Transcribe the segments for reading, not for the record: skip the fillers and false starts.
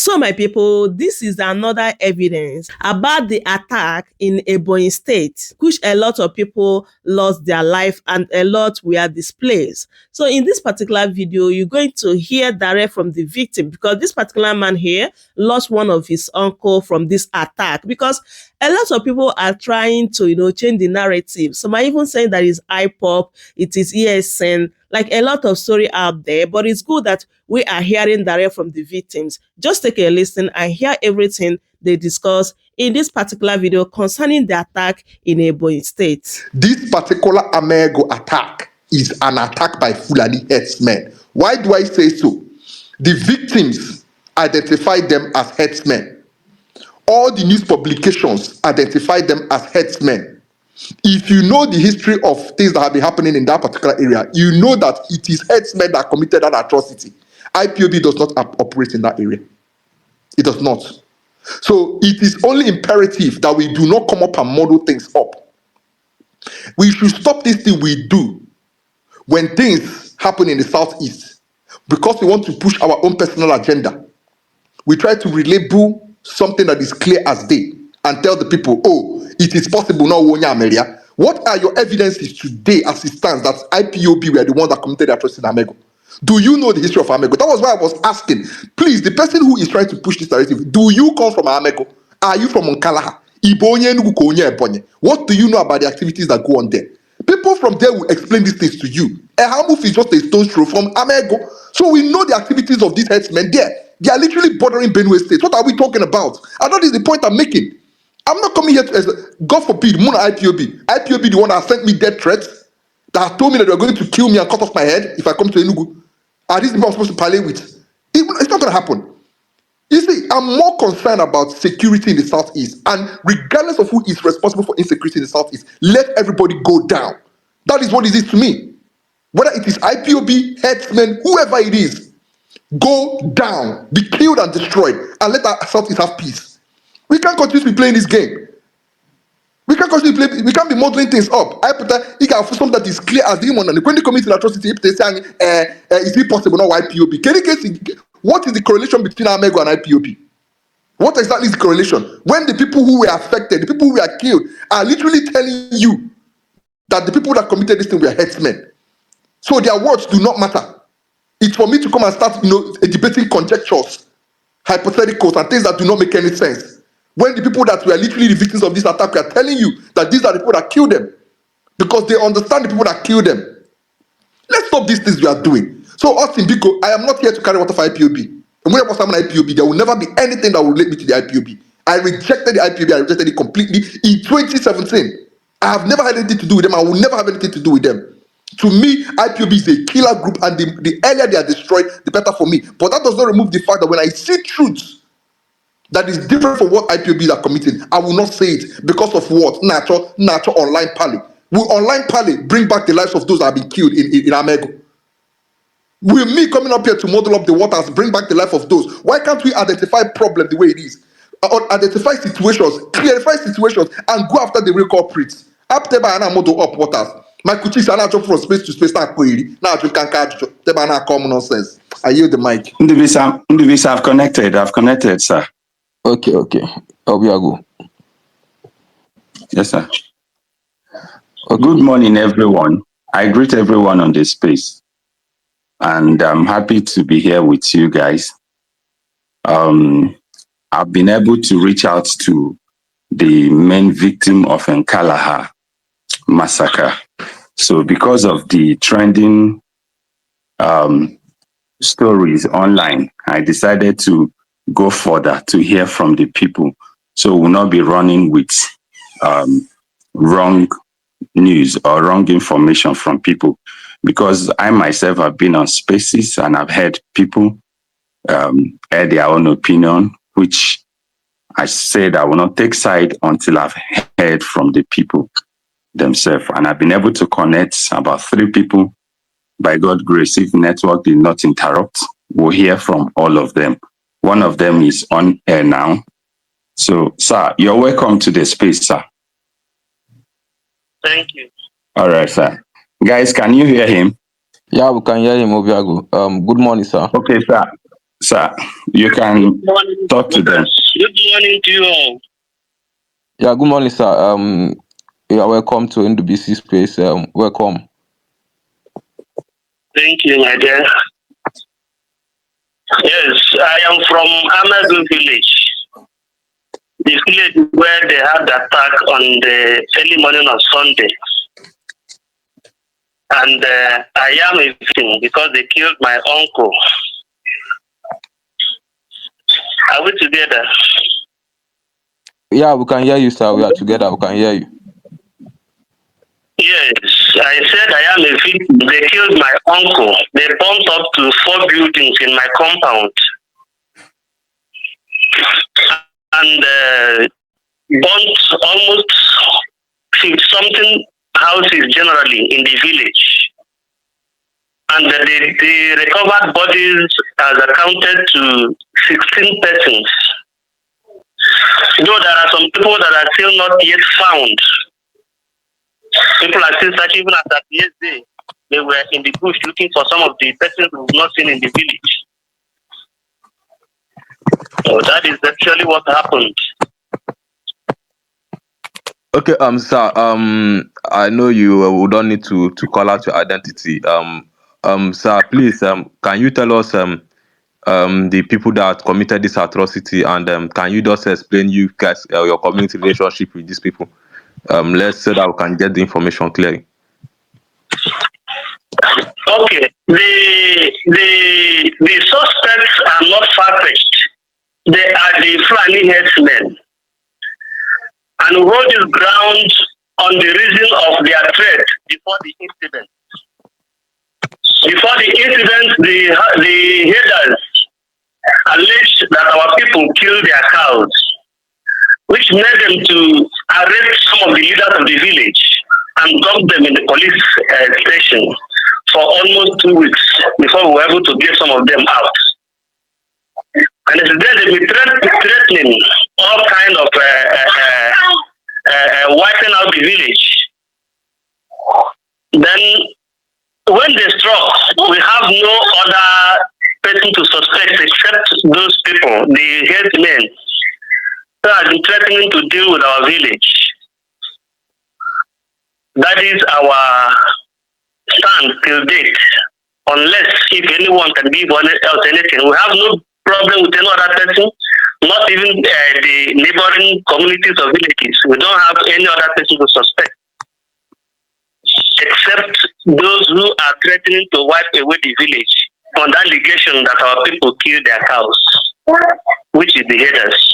So, my people, this is another evidence about the attack in Ebonyi State, which a lot of people lost their life and a lot were displaced. So, in this particular video, you're going to hear direct from the victim, because this particular man here lost one of his uncle from this attack, because a lot of people are trying to, change the narrative. Some are even saying that it's IPOB, it is ESN, like a lot of story out there, but it's good that we are hearing direct from the victims. Just take a listen and hear everything they discuss in this particular video concerning the attack in Ebonyi State. This particular Amego attack is an attack by Fulani Herdsmen. Why do I say so? The victims identified them as herdsmen. All the news publications identified them as herdsmen. If you know the history of things that have been happening in that particular area, you know that it is herdsmen that committed that atrocity. IPOB does not operate in that area. It does not. So it is only imperative that we do not come up and model things up. We should stop this thing we do when things happen in the southeast, because we want to push our own personal agenda. We try to relabel something that is clear as day and tell the people, oh, it is possible now. What are your evidences today as it stands that IPOB were the one that committed the atrocity in Amego? Do you know the history of Amego? That was why I was asking. Please, the person who is trying to push this narrative, do you come from Amego? Are you from Onkalaha? Ebonyi? What do you know about the activities that go on there? People from there will explain these things to you. Ehamuf is just a stone's throw from Amego. So we know the activities of these herdsmen there. They are literally bordering Benue State. What are we talking about? And that is the point I'm making. I'm not coming here to, as God forbid, Muna IPOB. IPOB, the one that sent me death threats, that have told me that they're going to kill me and cut off my head if I come to Enugu. Are these people I'm supposed to parley with? It's not going to happen. You see, I'm more concerned about security in the southeast, and regardless of who is responsible for insecurity in the southeast, let everybody go down. That is what it is to me. Whether it is IPOB, herdsmen, whoever it is, go down, be killed and destroyed, and let our southeast have peace. We can't continue to be playing this game. We can't continue to play. We can't be modeling things up. I put that you can have something that is clear as the human. And when they commit an atrocity, they saying, "Is it possible now IPOB?" What is the correlation between Amego and IPOB? What exactly is the correlation? When the people who were affected, the people who were killed, are literally telling you that the people that committed this thing were herdsmen. So their words do not matter. It's for me to come and start, debating conjectures, hypotheticals, and things that do not make any sense. When the people that were literally the victims of this attack are telling you that these are the people that killed them, because they understand the people that killed them. Let's stop these things we are doing. So, Austin Biko, I am not here to carry water for IPOB. And when I was an IPOB, there will never be anything that will relate me to the IPOB. I rejected the IPOB, I rejected it completely in 2017. I have never had anything to do with them, I will never have anything to do with them. To me, IPOB is a killer group, and the earlier they are destroyed, the better for me. But that does not remove the fact that when I see truth that is different from what IPOBs are committing, I will not say it because of what? Natural online pally. Will online pally bring back the lives of those that have been killed in Amego? Will me coming up here to model up the waters bring back the life of those? Why can't we identify problem the way it is? Or identify situations, clarify situations, and go after the real culprits? After by an model up waters. My kuchis are not jump from space to space. Now you can't catch common nonsense. I yield the mic. Ndivisa, I've connected, sir. Okay. Obiago. Yes, sir. Okay. Good morning, everyone. I greet everyone on this space, and I'm happy to be here with you guys. I've been able to reach out to the main victim of Nkalaha massacre. So because of the trending stories online, I decided to go further to hear from the people, so we'll not be running with wrong news or wrong information from people, because I myself have been on spaces and I've heard people air their own opinion, which I said I will not take side until I've heard from the people themselves. And I've been able to connect about 3 people. By God's grace, if network did not interrupt, we'll hear from all of them. One of them is on air now. So, sir, you're welcome to the space, sir. Thank you. All right, sir. Guys, can you hear him? Yeah, we can hear him, Obiago. Good morning, sir. Okay, sir. Sir, you can talk to them. Good morning to you all. Yeah, good morning, sir. You are welcome to NWBC space. Welcome. Thank you, my dear. Yes, I am from Amazon village. The village where they had the attack on the early morning of Sunday. And I am a victim because they killed my uncle. Are we together? Yeah, we can hear you, sir. We are together. We can hear you. Yes, I said I am a victim. They killed my uncle. They bumped up to 4 buildings in my compound. And burnt almost 50-something houses generally in the village. And the recovered bodies has accounted to 16 persons. Though there are some people that are still not yet found. People are still searching. Even after yesterday, they were in the bush looking for some of the persons we've not seen in the village. So that is actually what happened. Okay, sir. I know you we don't need to call out your identity. Sir, please, can you tell us the people that committed this atrocity, and can you just explain you guys your community relationship with these people? Let's so that we can get the information clearly. Okay, the suspects are not far-fetched. They are the Fulani Herdsmen, and we hold this ground on the reason of their threat before the incident. Before the incident, the herders alleged that our people killed their cows, which made them to arrest some of the leaders of the village and dump them in the police station for almost 2 weeks before we were able to get some of them out. And it's there they've been threatening all kind of wiping out the village. Then when they struck, we have no other person to suspect except those people, the headsmen, who have been threatening to deal with our village. That is our stand till date. Unless if anyone can give else anything, we have no problem with any other person, not even the neighboring communities or villages. We don't have any other person to suspect, except those who are threatening to wipe away the village on the allegation that our people killed their cows, which is the headers.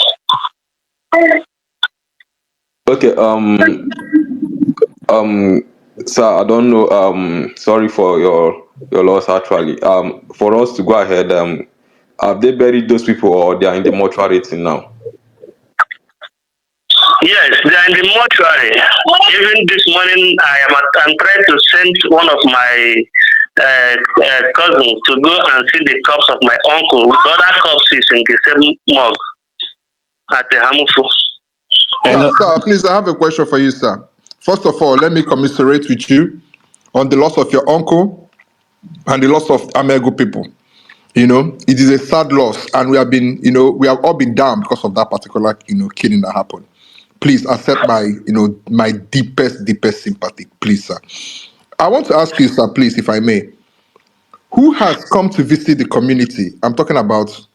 Okay. Sir, I don't know. Sorry for your loss. Actually, for us to go ahead. Have they buried those people, or they are in the mortuary now? Yes, they are in the mortuary. Even this morning, I'm trying to send one of my cousins to go and see the corpse of my uncle with other corpses in the same morgue at the Hamufu. Sir, please, I have a question for you, sir. First of all, let me commiserate with you on the loss of your uncle and the loss of Amego people. You know, it is a sad loss, and we have all been down because of that particular, killing that happened. Please accept my deepest sympathy, please, sir. I want to ask you, sir, please, if I may, who has come to visit the community? I'm talking about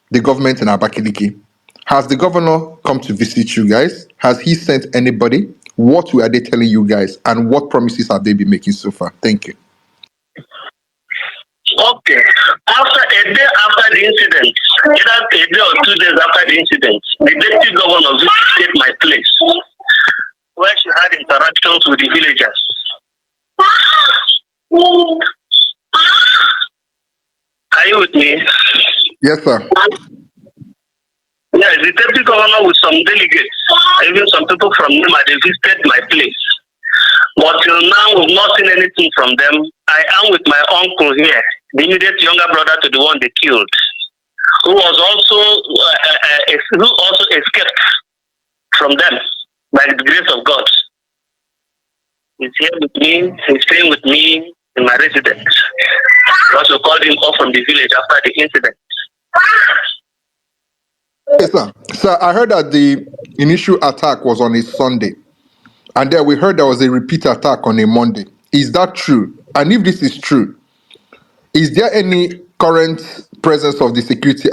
the government in Abakaliki. Has the governor come to visit you guys? Has he sent anybody? What were they telling you guys? And what promises have they been making so far? Thank you. Okay. A day after the incident, either a day or 2 days after the incident, the deputy governor visited my place, where she had interactions with the villagers. Are you with me? Yes, sir. Yes, the deputy governor with some delegates, even some people from Nima, they visited my place. But till now, we've not seen anything from them. I am with my uncle here, the immediate younger brother to the one they killed, who also escaped from them by the grace of God. He's here with me. He's staying with me in my residence. We also called him off from the village after the incident. Yes, sir. So I heard that the initial attack was on a Sunday, and then we heard there was a repeat attack on a Monday. Is that true? And if this is true, is there any current presence of the security,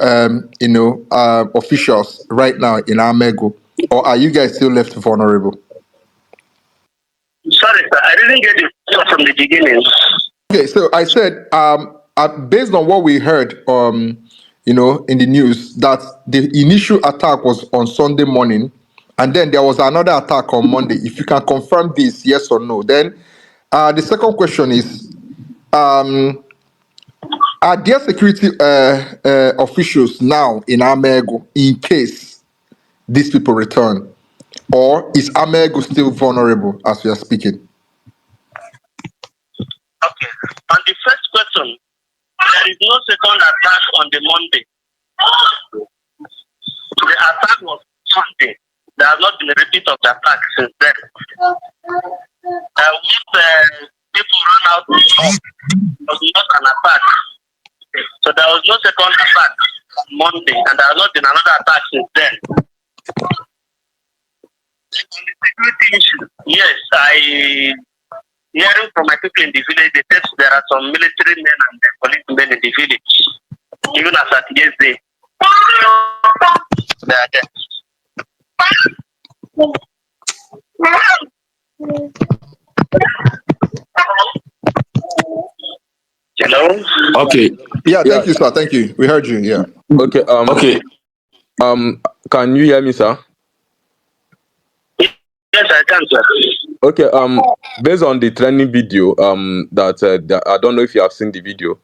officials right now in Amego, or are you guys still left vulnerable? Sorry, sir, I didn't get it from the beginning. Okay, so I said, based on what we heard, in the news, that the initial attack was on Sunday morning, and then there was another attack on Monday. If you can confirm this, yes or no. Then, the second question is, are there security officials now in Amego in case these people return, or is Amego still vulnerable as we are speaking? Okay. On the first question, there is no second attack on the Monday. The attack was Sunday. There has not been a repeat of the attack since then. When people ran out, it was not an attack. So there was no second attack on Monday, and there has not been another attack since then. Then on the security issue, yes, hearing from my people in the village, they said there are some military men and policemen in the village. Even as at yesterday, they are there. Hello? Okay. Yeah, thank you, sir. Thank you. We heard you. Yeah. Okay. Okay. Can you hear me, sir? Yes, I can, sir. Okay. Based on the trending video, that I don't know if you have seen the video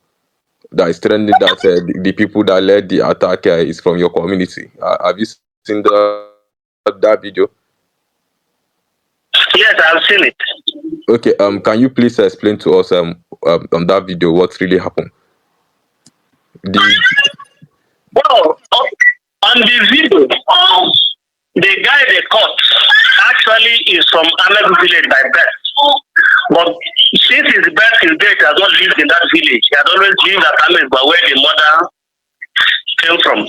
that is trending, that the people that led the attack is from your community. Have you seen that video? Yes, I've seen it. Okay. Can you please explain to us on that video what really happened? Well, on the video, the guy they caught actually is from Amegu village by birth. But since his birth, his date has not lived in that village. He had always lived at Amegu, but where the mother came from.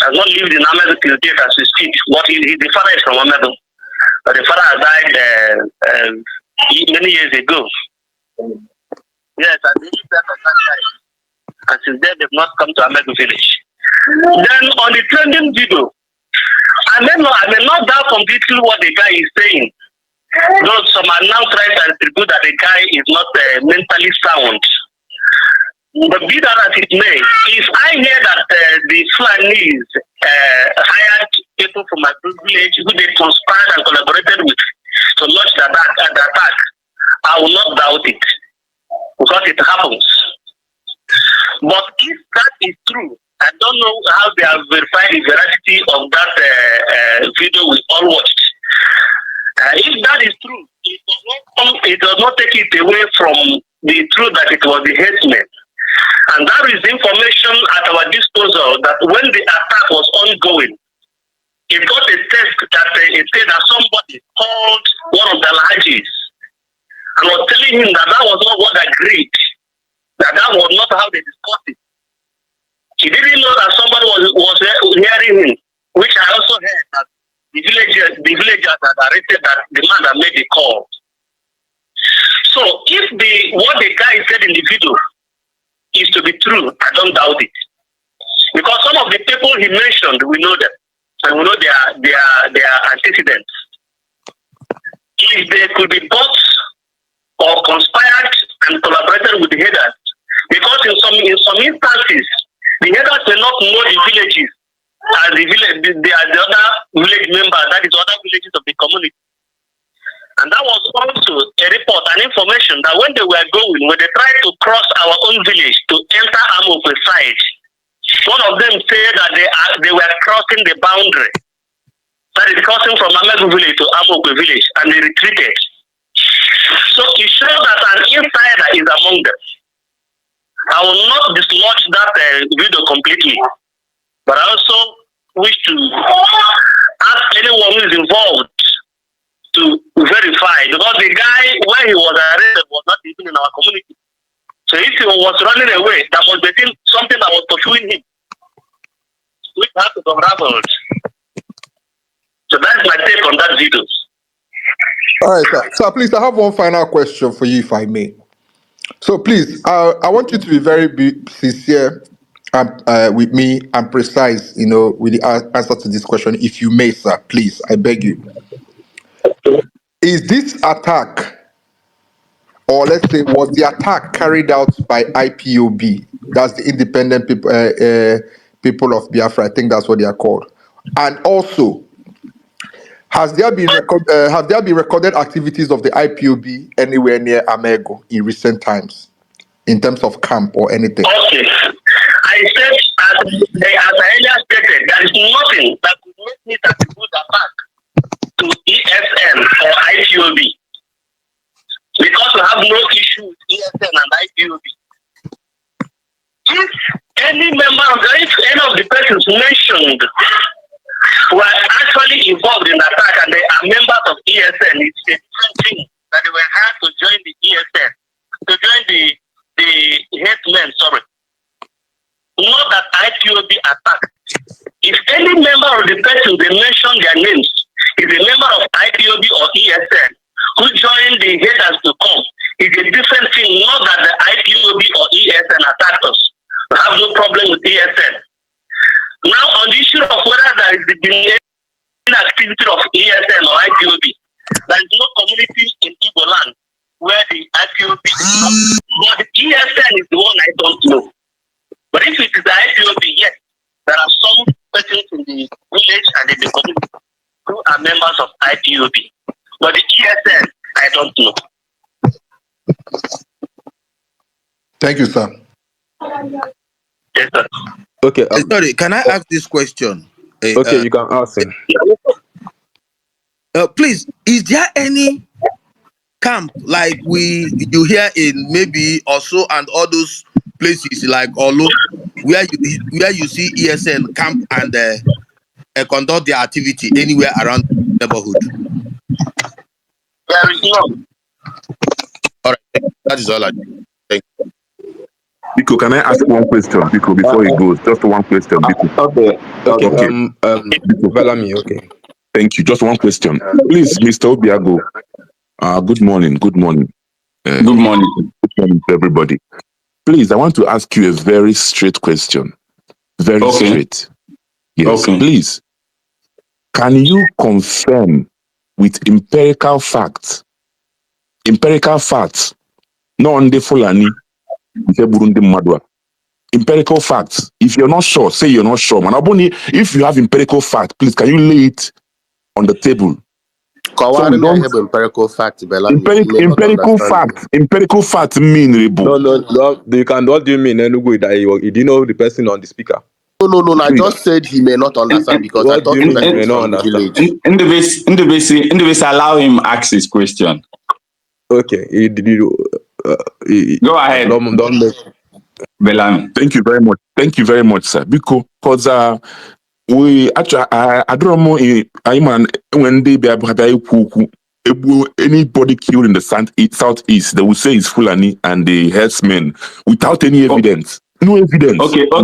Has not lived in Amegu till date as we speak. But the father is from Amegu. But the father has died many years ago. Yes, and this is and since then they've not come to Amegu village. Then on the trending video, I may not doubt completely what the guy is saying. Though some are now trying to attribute that the guy is not mentally sound. But be that as it may, if I hear that the Fulanis hired people from my village who they conspired and collaborated with to launch the attack, I will not doubt it because it happens. But if that is true, I don't know how they have verified the veracity of that video we all watched. If that is true, it does not take it away from the truth that it was the herdsmen. And that is information at our disposal that when the attack was ongoing, it got a text that it said that somebody called one of the Alhajis and was telling him that was not what agreed, that was not how they discussed it. He didn't know that somebody was hearing him, which I also heard that the villagers had arrested that the man that made the call. So if what the guy said in the video is to be true, I don't doubt it. Because some of the people he mentioned, we know them. And we know their antecedents. If they could be bought or conspired and collaborated with the headers, because in some instances, the headers may not know the villages as the other village members, that is other villages of the community. And that was also a report and information that when they were going, when they tried to cross our own village to enter Amokwe side, one of them said that they were crossing the boundary. That is crossing from Amegu village to Amokwe village, and they retreated. So it shows that an insider is among them. I will not dislodge that video completely, but I also wish to ask anyone who is involved to verify, because the guy, when he was arrested, was not even in our community. So if he was running away, that must be something that was pursuing him, which has to be unraveled. So that's my take on that video. All right, sir. Sir, please, I have one final question for you, if I may. So please, I want you to be very sincere with me and precise, with the answer to this question, if you may, sir. Please, I beg you. Is this attack, or let's say, was the attack carried out by IPOB? That's the Independent People of Biafra. I think that's what they are called. And also, have there been recorded activities of the IPOB anywhere near Amego in recent times, in terms of camp or anything? Okay. I said, as I earlier stated, there is nothing that could make me that good attack to ESN or IPOB, because we have no issue with ESN and IPOB. If any of the persons mentioned were actually involved in the attack and they are members of ESN, it's a different thing that they were hired to join the ESN, to join the headsmen, sorry. Not that IPOB attacked. If any member of the person they mention their names is a member of IPOB or ESN who joined the headers to come, is a different thing, not that the IPOB or ESN attacked us. We have no problem with ESN. Now, on the issue of whether there is the activity of ESN or IPOB, there is no community in Igbo land where the IPOB is, but the ESN is the one I don't know. But if it is the IPOB, yes, there are some persons in the village and in the community who are members of IPOB. But the ESN, I don't know. Thank you, sir. Yes, sir. Okay. Sorry, can I ask this question? Okay, you can ask him. Please, is there any camp like you hear in maybe also and all those places like Olo, where you see ESN camp and conduct their activity anywhere around the neighborhood? There is none. All right, that is all I do. Thank you. Biko, can I ask one question, Biko, before he goes? Just one question, Biko. Okay. Bellamy, okay. Thank you. Just one question. Please, Mr. Obiago. Good morning. Good morning. Good morning. Good morning to everybody. Please, I want to ask you a very straight question. Very straight. Yes, please. Can you confirm with empirical facts, not on the Fulani, empirical facts? If you're not sure, say you're not sure. If you have empirical facts, please, can you lay it on the table? So we don't have empirical facts, empirical facts mean Rebo. No. You can. What do you mean? Do you know the person on the speaker? No. I just said he may not understand because I thought he may not understand. In the base, allow him ask his question. Okay. Go ahead. Don't make. Bellamy. Thank you very much. Thank you very much, sir. Because we actually, I don't know. When they be anybody killed in the southeast, they will say it's Fulani and the herdsmen without any evidence. No evidence. Okay. Tell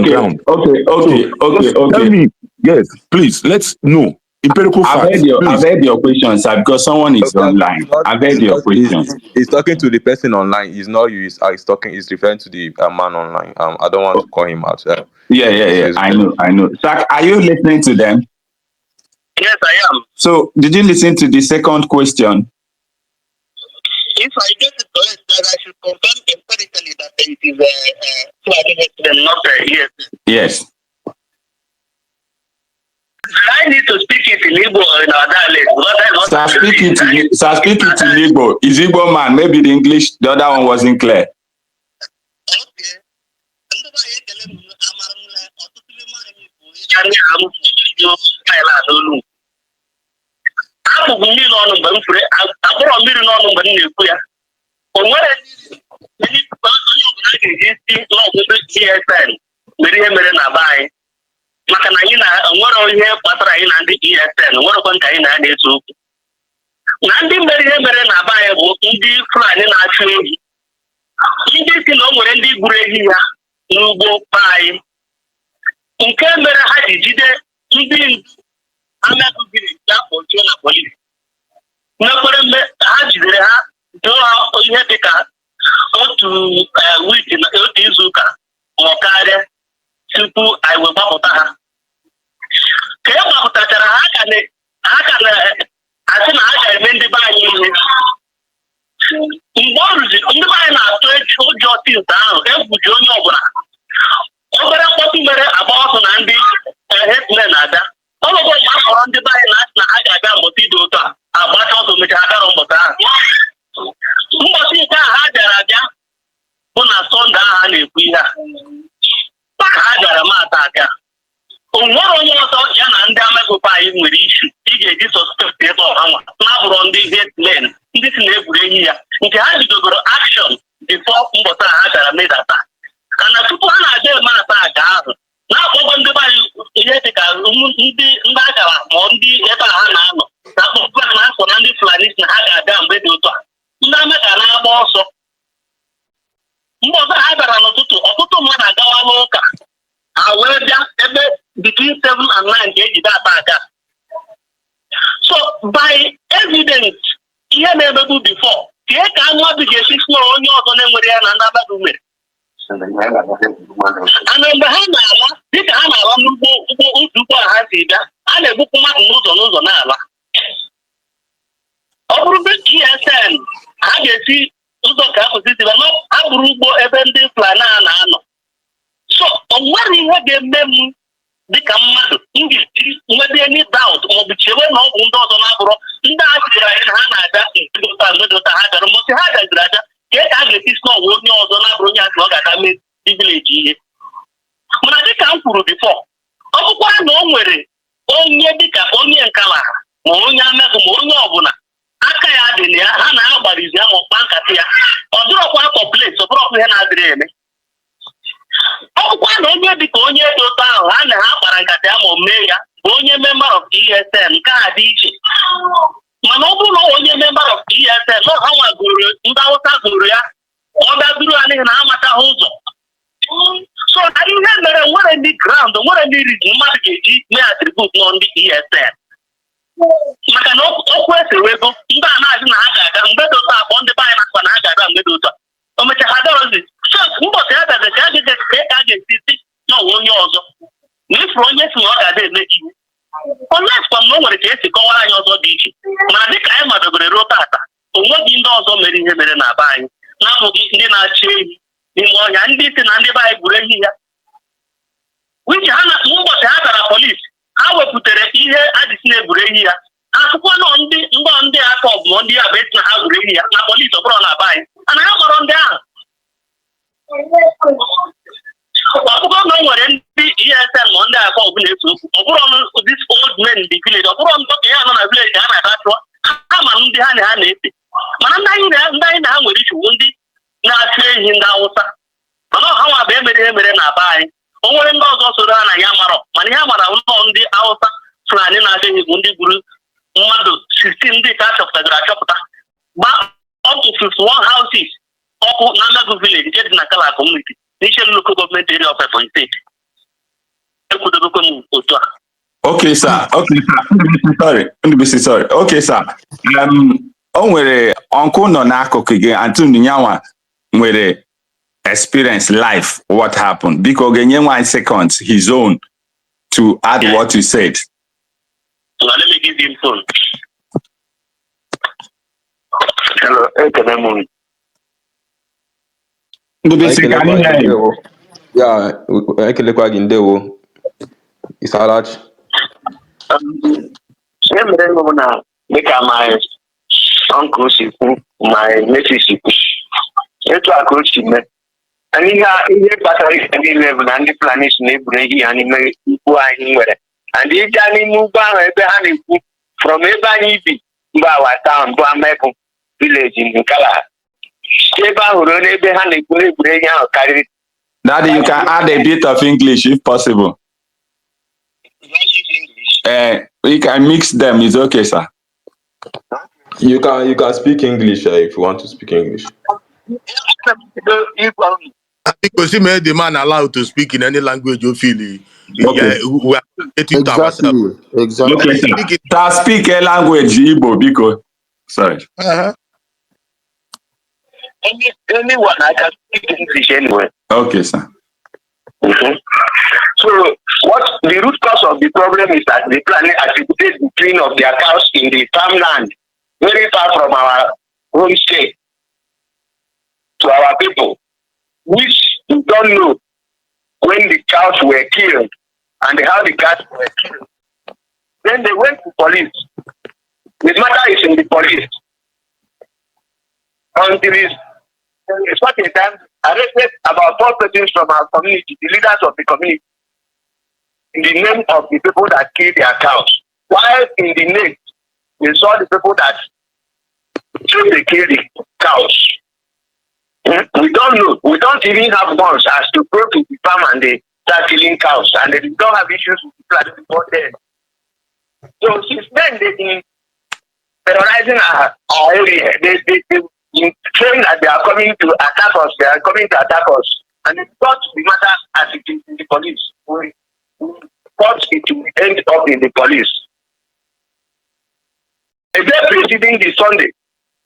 me, yes, please. Let's know empirical facts. I've heard your questions, sir, because someone is online. I've heard your questions. He's talking to the person online. He's not you. He's talking. He's referring to the man online. I don't want to call him out. Yeah. I know. Zach, are you listening to them? Yes, I am. So, did you listen to the second question? If I get it correct, then I should confirm empirically that it is Fulani Herdsmen, not ESN. Yes. I need to speak it in Igbo or in our dialect. Sir, speak it in Igbo. Is Igbo man? Maybe the English, the other one wasn't clear. Okay. Abụghị mmiri n'ọnụ mgbe m fure akpọrọ mmiri n'ọnụ mgbe m na-ekwu ya. O nwere onye ọbụla ga-eji isi n'ọgụgụ ESN mere ihe mere na be anyị. Maka na anyị nwere ihe kpatara anyị na ndị ESN, nwerekwa nke anyị na-eso okwu. Na ndị mere ihe mere na be anyị bụ ndị Fulani na-achụ ehi. ndị si na o nwere ndị gburu ehi ya n'ugbo anyị nke mere ha ji jide ndị amagụgiri ya kpọchie na polisi mekwere mgbe ha jidere ha dụọ ha ihe dịka otu wiki na otu izu ụka ma ọ karịa tupu anyị wee gbapụta ha ka e gbapụtachara ha ka na-asị na ha ga-eme ndị be anyị ihe mgbe ọ rụziri ndị be anyị na-atụ ụjọ tint ahụ egwu ji onye ọbụla obere mkpọtụ mere agba ọsọ na ndị herdsmen na-ada ọlụgwọ mgbe a kpọrọ ndị be anyị na-asị na ha ga-aga mbọta ịdị otu a agbacha ọsọ mechaa ha gara mbọta ahụ mbọchị nke a ha bịara abịa bụ na sọnde ahụ a na-ekwu ihe a ha bịara mata aka o nwere onye ọzọ ya na ndị amekụpa anyị nwere ishu ị ga-eji sọspekt ebe ọha nwa na-abụrụ ndị herdsmen ndị si na-egwuru enyi ya nke ha bidogoro akshọn bifo mbọta ha bịara medata kana tupu ha na-aga eme ataka ahụ na-akpọgo ndị be anyị ihe dịka ndị agara ma ndị ebe a ha na-anọ na-akpọgo na asọ na ndị Fulani na ha ga-abịa mgbe dị otu a ndị ameka na-agba ọsọ mgbe ọzọ ha bịara n'ụtụtụ ọtụtụ mmadụ agawa n'ụka ha wee bịa ebe between 7 and 9 ka ejide ataka so by evidence ihe na-emebu before tie ka mmadụ ga-esi si onye ọzọ na-enwere ya na ndị abadu mere ana mgbe ha na-ala dịka ha na-ala n'ugbo ugbo ha si bịa a na-egbukwu mmadụ n'ụzọ na-ala ọ bụrụ ESN ha ga-esi ụzọ ka apụsitiba na ha bụrụ ugbo ebe ndị Fulani na-anọ so o nwere ihe ga-eme m dịka mmadụ m ga-esi nwede any doubt maọbụ chewe na ọ bụ ndị ọzọ na-abụrụ ndị a siri anyị na ha na-abịa mgbe ha bịara mbọsị ha bịaziri aja ka a ga-esi si n'ọwa onye ọzọ na-abụrụ onye asị ọ ga-aga mee vileji ihe mana dịka m kwuru bifọ ọ bụkwa na o nwere onye dịka onye nkala ma onye amekụ ma onye ọbụla aka ya dị na ya ha na-agbarizi ya ma ọkpa nkata ya ọ dịrọkwa kọmplet ọ bụrọkwa ihe na-adịrị eme ọ bụkwa na onye dịka onye dị ụtọ ahụ ha na ha kpara nkata ya ma o mee ya bụ onye member of ESN nke a dị iche mana ọ bụrụ na onye member of ESN na ha nwagoro ndị Awụsa goro ya ọ bịaduru ya n'ihi na ha mataghị ụzọ so na ihe mere nwere ndị ground nwere ndị riji mmadụ ga-eji mee atribut nọ ndị ESN maka na okwu esere ego ndị a na-azị na ha ga-aga mgbe dị ụtọ akpọ ndị be anyị na-akpa na ha ga-aga mgbe dị ụtọ o mecha ha dọrọzi mbọchị ha gaga ka a ga-esi si n'ọwa onye ọzọ na ifuru onye si na ọ ga-ada eme ihe onyesikwa m na o nwere ka esi kọwara anyị ọzọ dị iche mana dịka anyị madobere ruo tata o nweghị ndị ọzọ mere ihe mere na be anyị na-abụghị ndị na-achị ehi n'ime ọhịa ndị si na ndị be anyị gburu ehi ya wiji ha na ụbọchị ha gara polisi ha wepụtara ihe adịsi na-egburu ehi ya ha sụkwa nọ ndị aka ọbụma ndị ya bụ esi na ha gburu ehi ya na polisi ọ bụrụ na be anyị ana ha kpọrọ ndị ahụ ọbụgo na o nwere ndị ESN ma ndị aka ọbụla eso okwu ọ bụrụ this old men in the village ọ bụrụ ndị ya nọ na village ha na-aga chụọ ha ma ndị ha na-efe mana ndị anyị na ha nwere ichugbu ndị na-achụ ehi ndị Awụsa mana ọha nwa bụ emere ihe mere na be anyị o nwere ndị ọzọ soro ha na ya marọ mana ihe mara nnọọ ndị Awụsa Fulani na-aga ehi bụ ndị gburu mmadụ 16 ndị ka achọpụtagara achọpụta gbaa up to 51 houses ọkụ na Amagu village nke dị na Kala community n'Ishe local government area of Ebonyi State ekwudobekwe m otu a. Okay, sir. Sorry. Okay, sir. O nwere ọnkụ nọ n'akụkụ gị Antony Nyanwa nwere experience life what happened biko ga-enye 1 second his own to add what you said. So let me give him phone. Hello, Ekene. Yeah, ekelekwa gị ndewo. Isalachi. Emere m na dịka my uncle si kwu my nephew si kwu etu a ka o si mee ihe kpatara ihe niile bụ na ndị Fulani na-egburu ehi ha n'ime ugbo anyị nwere and ịbịa n'ime ugbo ahụ ebe ha na-ekwu from ebe anyị bi mgbe our town bụ Amagu village in Nkala ebe ahụ ruo n'ebe ha na-ekwu na-egburu ehi ahụ karịrị. Daddy, you can add a bit of English if possible. You can mix them. It's okay, sir. You can speak English if you want to speak English. I think we made the man allowed to speak in any language you feel. Okay. We are getting to ourselves. Exactly. Okay, sir. Sir, speak a language, Igbo, because. Sorry. Anyone, I can speak English anyway. Okay, sir. Mm-hmm. So, what the root cause of the problem is that the planet attributed the killing of their cows in the farmland, very far from our home state, to our people, which we don't know when the cows were killed and how the cows were killed. Then they went to police. The matter is in the police. Until it's such a time, arrested about 4 persons from our community, the leaders of the community, in the name of the people that killed their cows. While in the name, they saw the people that they killed the cows. We don't know. We don't even have guns as to go to the farm and they start killing cows. And they don't have issues with the plant before then. So since then, they've been terrorizing our area. They've been saying that they are coming to attack us. They are coming to attack us. And they thought the matter as it is in the police. We thought it will end up in the police. A day preceding the Sunday,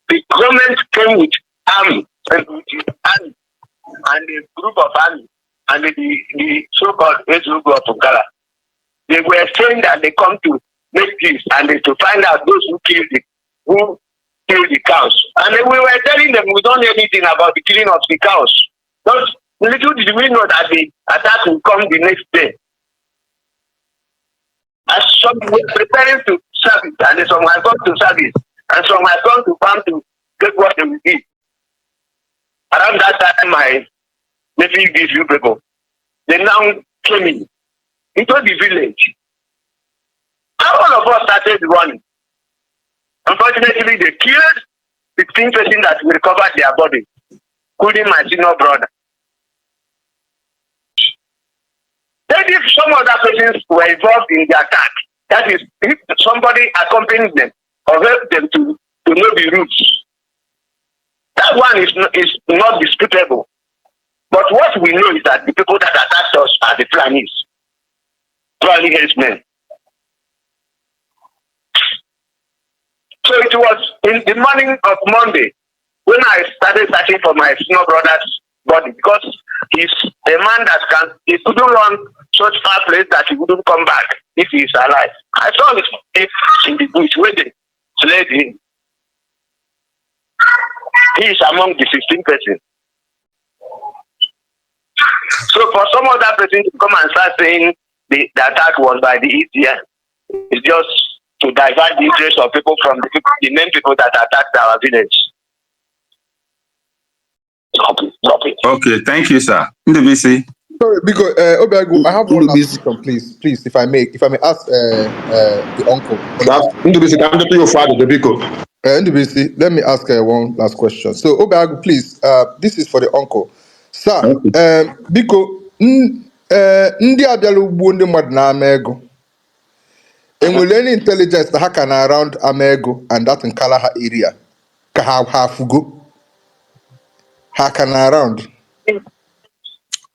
the government came with army and the group of army and the so-called group of Funkala. They were saying that they come to make peace and to find out those who killed the cows. And we were telling them we don't know anything about the killing of the cows. But little did we know that the attack will come the next day. As some were preparing to service, and some had gone to service, and some had gone to farm to get what they will eat. Around that time, my nephew, these few people, they now came into the village. All of us started running. Unfortunately, they killed 16 persons that recovered their body, including my senior brother. Then if some other persons were involved in the attack, that is, if somebody accompanied them or helped them to know the routes, that one is not disputable. But what we know is that the people that attacked us are the Fulani Herdsmen. So it was in the morning of Monday when I started searching for my senior brother's body, because he's a man that he couldn't run such far place that he wouldn't come back if he's alive. I saw his face in the bush where they slayed him. He is among the 16 persons. So for some other person to come and start saying the attack was by the ETN, it's just to divert the interest of people from the main people that attacked our village. Okay, thank you, sir. Ndubisi. Sorry, because Obiagu, I have one last question, please, if I may ask the uncle. Ndubisi, let me ask one last question. So Obiagu, please, this is for the uncle. Sir, biko ndị abịala ugbo ndị mmadụ na-ama ego. Enwere any intelligence na ha ka na around Amego and that Nkalaha area? Ka ha fugo? Ha ka na around?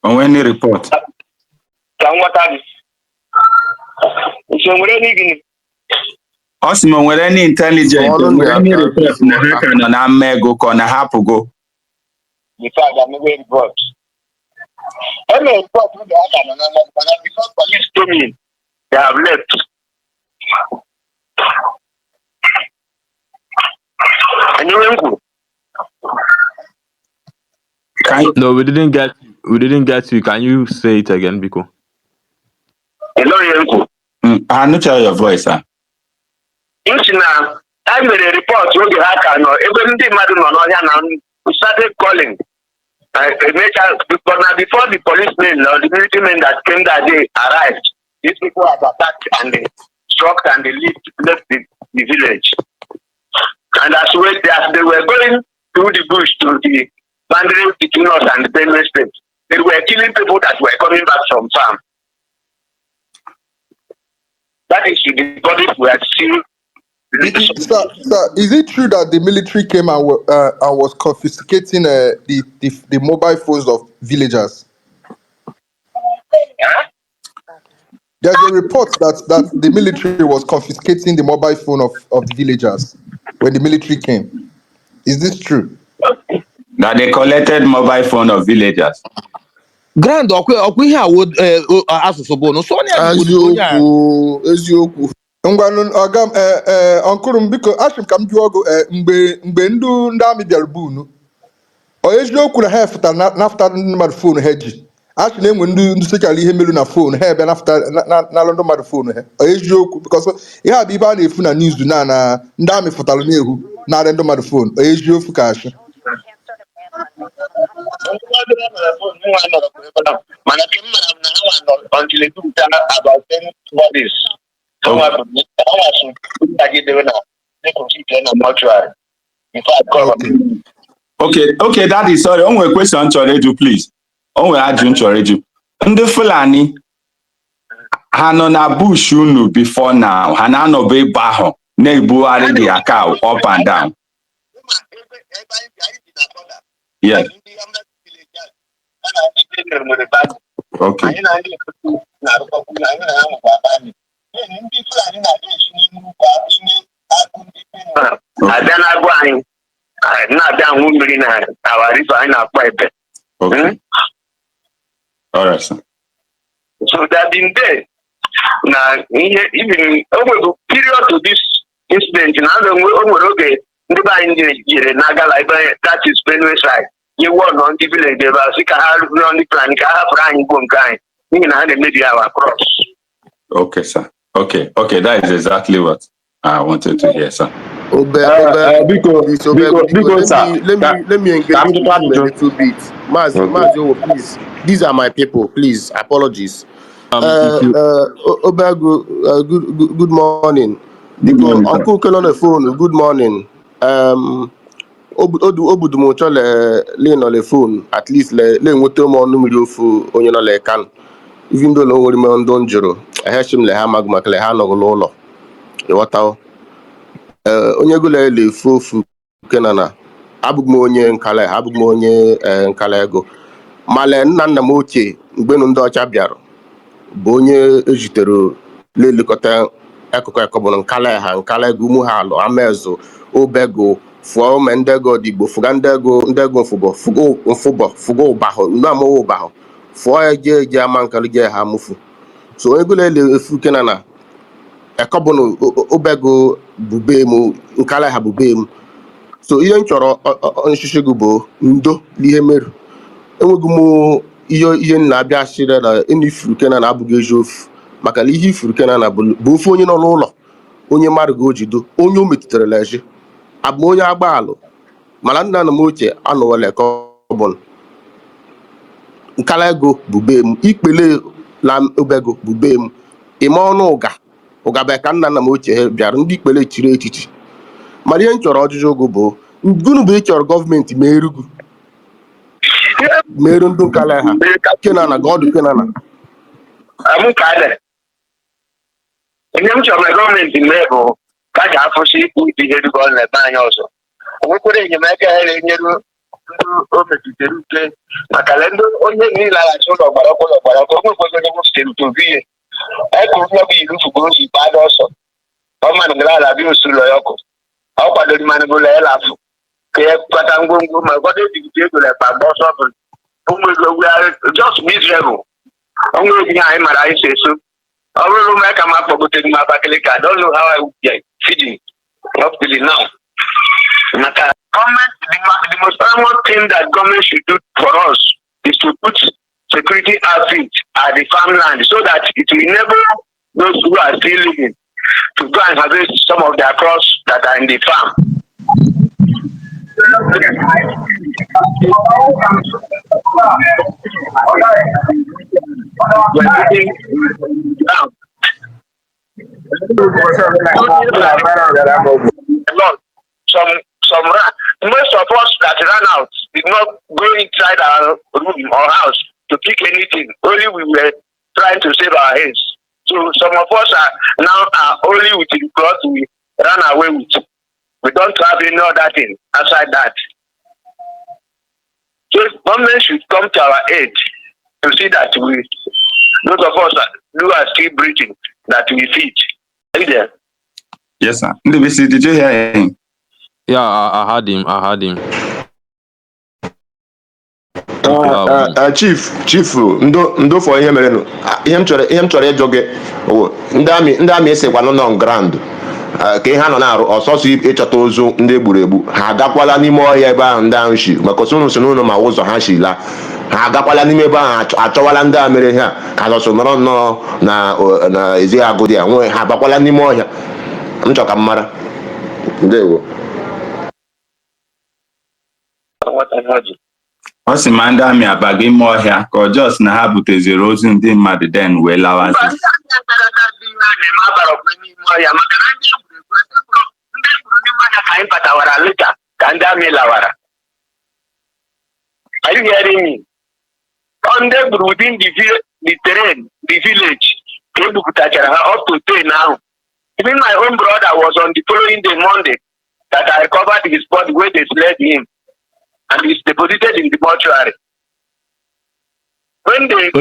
On any report? Osimo, nwere any intelligence? Nwere any report na ha ka nọ na Amego ka na ha fugo? The fact that no report. Any report with the other no, because police told me they have left. No, we didn't get you. Can you say it again, Biko? Hello, Yanko. I don't tell your voice, sir. I made a report with the hacker. No, even the madam we started calling. But now before the policemen or the military men that came that day arrived, these people had attacked and they struck and they left the village. And as they were going through the bush to the boundary between us and the Benue State, they were killing people that were coming back from farm. That is the bodies were still Sir, is it true that the military came and was confiscating the mobile phones of villagers? Huh? There's a report that the military was confiscating the mobile phone of the villagers when the military came. Is this true? That they collected mobile phone of villagers. Grand ọkwa ihe awo asụsụ bụ no so eziokwu ngwanụ ọga ọnkụrụ m biko achị m ka m jụọ ọgụ mgbe ndị amị bịara bụ unu eziokwu na ha fụtara nafta ndị mmadụ foonu ha ji achị na-enwe ndị sochara ihe melu na foonu ha ebe n'alụ ndị mmadụ foonu ha eziokwu bikọsọ ihe a bụ ibe a na-efu na n'izu na ndị amị fụtara na-ehu narị ndị mmadụ foonu eziokwu ka achị until it took about 10 bodies. Okay, that is sorry. Only question Choreju, please. Only Ajun Choreju. Ndị Fulani ha nọ na bush unu before now. Ha na-anọ be ebe ahụ na-ebugharị the cow up and down. Yes. Okay. Okay. All right, sir. So that in there, now even over the period to this incident, that is Benue side. You want on the village, they were sick on the plan, maybe our cross. Okay, sir. Okay, that is exactly what I wanted to hear, sir. Let me engage you a little bit. Mazio, please. These are my people, please. Apologies. Obego, good morning. Uncle Ken on the phone, good morning. Obudumocho le on the phone, at least le moto mo numero fu onye le kan. Even though no worry me on donjoro, I heard him le ha magma le ha no lolo. You what how? Onye gole le fofu kenana. Abugmo onye nkala, abugmo onye nkala ego. Male nna m ochie mgbe ndị ọcha bịara bụ onye ejitere lelekọta akụkọ ekọbụn nkala ego ụmụ ha alụ amezu obego fụọ me ndego digbo fuga ndego fugo ụbahụ ndị amụwa ụbahụ fụọ eje ama nkali je ha mufu so onye gole le efu kenana ekọbụn obego bube m nkala ha bube m so ihe m chọrọ nshishi bụ ndo ihe merụ enweghị m ihe na-abịa asịrị na ifuru kena na abụghị eziokwu maka na ihe ifuru kena na bụ ofe onye nọ n'ụlọ onye mmadụ ga-ojido onye o metụtara leji abụ onye agbaalụ mana nna m ochie anụwele kọbọn nkala ego bube m ikpele la obego bube m ime ọnụ ụga bụ ka nna m ochie bịara ndị ikpele chiri echichi mana ihe m chọrọ ọjụjụ ogo bụ gụnụ bụ ị chọrọ gọọmenti ma erugu meru ndụ nkala ha kenana god kenana amu kale onye m chọrọ na gọọmenti mee bụ ka ga afụsi ikwu ihe dị gọọmenti ebe anyị ọzọ onwekwere enyemaka ha na-enyere ndị o metụtara uke maka ndị onye niile aghachi ụlọ gbara ọkụ onwekwere onye nwụchitere utobi ihe ekụrụ ụlọ bụ iru fugoro oyibo ada ọsọ ọmanụ gara ala bịa osu ụlọ ya ọkụ ọ kwadoro mmanụ ụlọ ya lafụ ka ya kpata ngwongwo ma ụfọdụ ebibite ego na ekpa gba ọsọ bụ just miserable. Only I say so. I will make a map for putting my back. I don't know how I would get feeding up till now. Government, the most paramount thing that government should do for us is to put security outfits at the farmland so that it will enable those who are still living to go and harvest some of their crops that are in the farm. Most of us that ran out did not go inside our room or house to pick anything. Only we were trying to save our heads. So some of us are now only with the cloth we run away with. We don't have any other thing outside that. So government should come to our aid to see that those of us who are still breathing, that we feed. Are you there? Yes, sir. Did you hear him? Yeah, I heard him. Chief, ndo for ihe mere no. Ihe m chọrọ ịjụ gị ndị amị esekwa nọ ground ka ihe ha nọ na-arụ ọsọsọ ịchọta ozu ndị egburu egbu ha agakwala n'ime ọhịa ebe ahụ ndị ahụ shi maka sonu n'ụlọ ma ụzọ ha shi laa ha agakwala n'ime ebe ahụ achọwala ndị a mere ihe a ka sọsọ nọrọ nnọọ na ezi agụdị a nwe ha abakwala n'ime ọhịa m chọ ka m mara ndewo. Ọ sị ma ndị amị abaghị ime ọhịa ka ọjọọ sị na ha buteziri ozu ndị mmadụ den wee lawazi. Are you hearing me? On the within the terrain, the village, up to 10 now. Even my own brother was on the following day, Monday, that I recovered his body where they slept him. And he's deposited in the mortuary. When they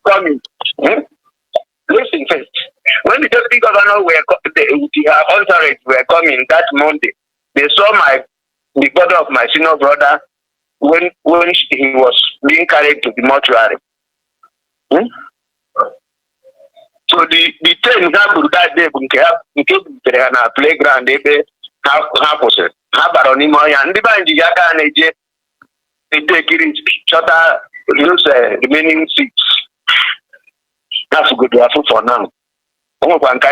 coming, listen first. When the deputy governor with her entourage were coming that Monday, they saw the body of my senior brother when he was being carried to the mortuary. So the train that day in a playground they have Habaro ni moya ndi banji yaka neje they take it shorter lose remaining seats. That's good for now. Welcome to